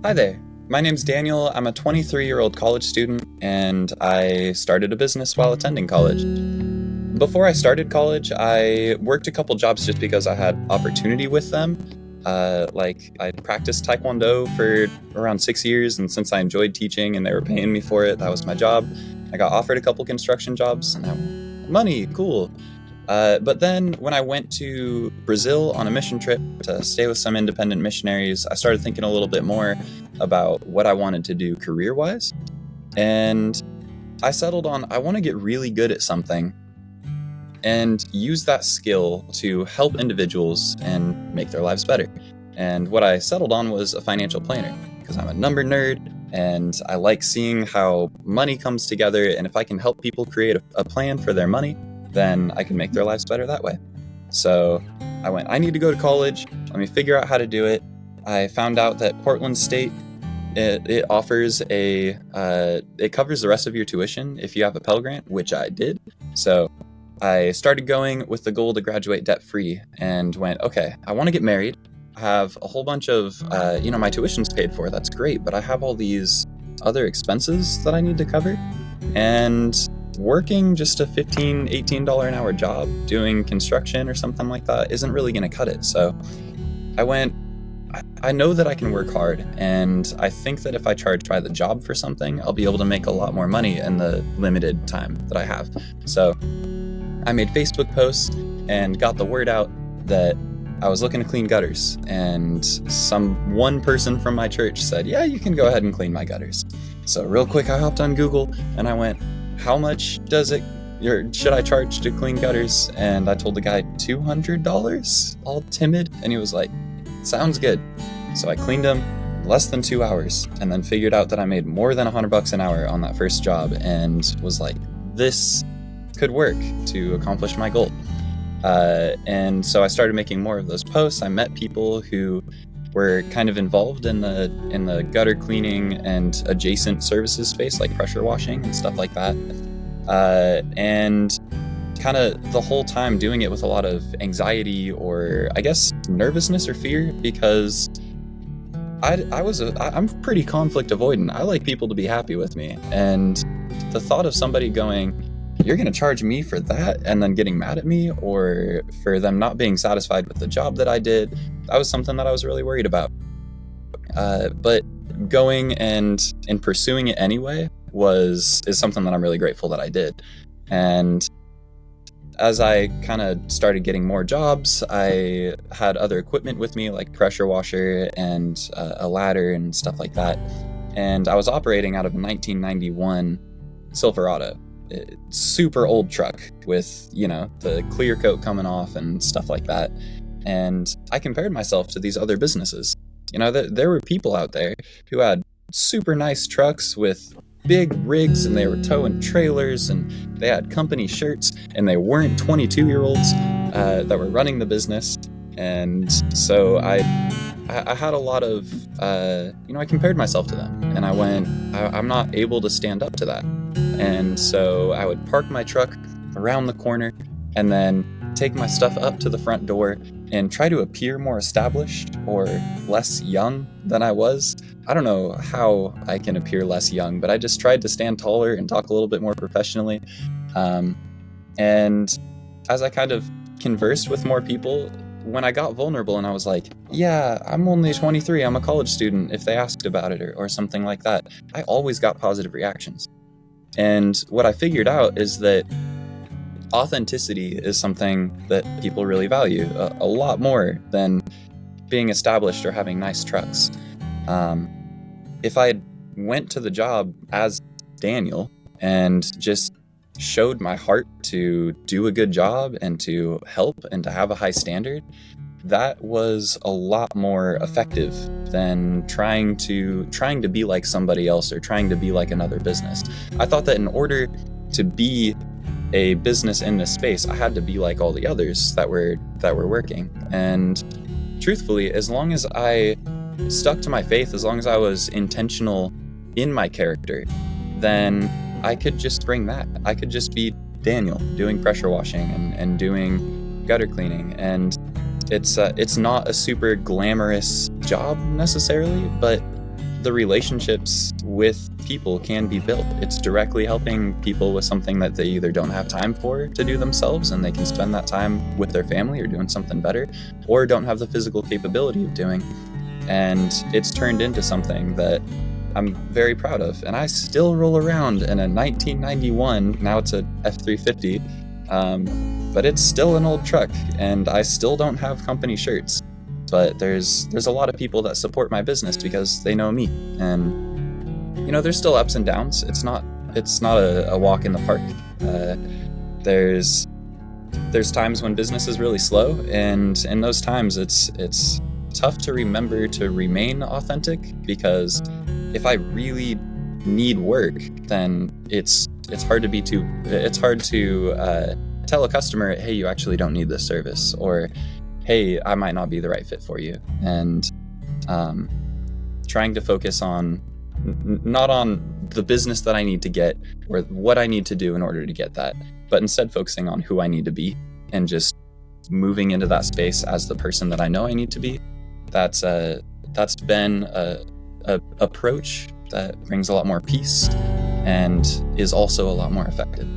Hi there. My name's Daniel. I'm a 23-year-old college student, and I started a business while attending college. Before I started college, I worked a couple jobs just because I had opportunity with them. I practiced Taekwondo for around 6 years, and since I enjoyed teaching and they were paying me for it, that was my job. I got offered a couple construction jobs, and I went, money, cool. But then when I went to Brazil on a mission trip to stay with some independent missionaries, I started thinking a little bit more about what I wanted to do career-wise. And I settled on, I want to get really good at something and use that skill to help individuals and make their lives better. And what I settled on was a financial planner, because I'm a number nerd and I like seeing how money comes together. And if I can help people create a plan for their money, then I can make their lives better that way. So I went, I need to go to college. Let me figure out how to do it. I found out that Portland State, it offers it covers the rest of your tuition if you have a Pell Grant, which I did. So I started going with the goal to graduate debt-free and went, okay, I want to get married. I have a whole bunch of, my tuition's paid for. That's great. But I have all these other expenses that I need to cover. And working just a $15, $18 an hour job doing construction or something like that isn't really going to cut it. So I went, I know that I can work hard, and I think that if I charge by the job for something, I'll be able to make a lot more money in the limited time that I have. So I made Facebook posts and got the word out that I was looking to clean gutters, and one person from my church said, yeah, you can go ahead and clean my gutters. So real quick, I hopped on Google and I went, how much should I charge to clean gutters? And I told the guy $200, all timid. And he was like, sounds good. So I cleaned them in less than 2 hours and then figured out that I made more than $100 an hour on that first job and was like, this could work to accomplish my goal. And so I started making more of those posts. I met people who were kind of involved in the gutter cleaning and adjacent services space, like pressure washing and stuff like that. And kind of the whole time doing it with a lot of anxiety or I guess nervousness or fear, because I'm pretty conflict avoidant. I like people to be happy with me. And the thought of somebody going, you're going to charge me for that, and then getting mad at me, or for them not being satisfied with the job that I did, that was something that I was really worried about. But going and pursuing it anyway is something that I'm really grateful that I did. And as I kind of started getting more jobs, I had other equipment with me, like pressure washer and a ladder and stuff like that. And I was operating out of a 1991 Silverado. Super old truck with, the clear coat coming off and stuff like that. And I compared myself to these other businesses. There were people out there who had super nice trucks with big rigs, and they were towing trailers, and they had company shirts, and they weren't 22-year-olds that were running the business. And so I had a lot of, I compared myself to them, and I went, I'm not able to stand up to that. And so I would park my truck around the corner and then take my stuff up to the front door and try to appear more established or less young than I was. I don't know how I can appear less young, but I just tried to stand taller and talk a little bit more professionally. And as I kind of conversed with more people, when I got vulnerable and I was like, yeah, I'm only 23, I'm a college student, if they asked about it or something like that, I always got positive reactions. And what I figured out is that authenticity is something that people really value a lot more than being established or having nice trucks. If I went to the job as Daniel and just showed my heart to do a good job and to help and to have a high standard, that was a lot more effective than trying to be like somebody else or trying to be like another business. I thought that in order to be a business in this space, I had to be like all the others that were working. And truthfully, as long as I stuck to my faith, as long as I was intentional in my character, then I could just bring that. I could just be Daniel doing pressure washing and doing gutter cleaning. And it's not a super glamorous job necessarily, but the relationships with people can be built. It's directly helping people with something that they either don't have time for to do themselves, and they can spend that time with their family or doing something better, or don't have the physical capability of doing. And it's turned into something that I'm very proud of. And I still roll around in a 1991, now it's a F-350, but it's still an old truck, and I still don't have company shirts. But there's a lot of people that support my business because they know me. And, you know, there's still ups and downs. It's not a walk in the park. There's times when business is really slow, and in those times it's tough to remember to remain authentic, because if I really need work, then it's hard to tell a customer, hey, you actually don't need this service, or hey, I might not be the right fit for you. And trying to focus on not on the business that I need to get or what I need to do in order to get that, but instead focusing on who I need to be and just moving into that space as the person that I know I need to be. That's been a approach that brings a lot more peace and is also a lot more effective.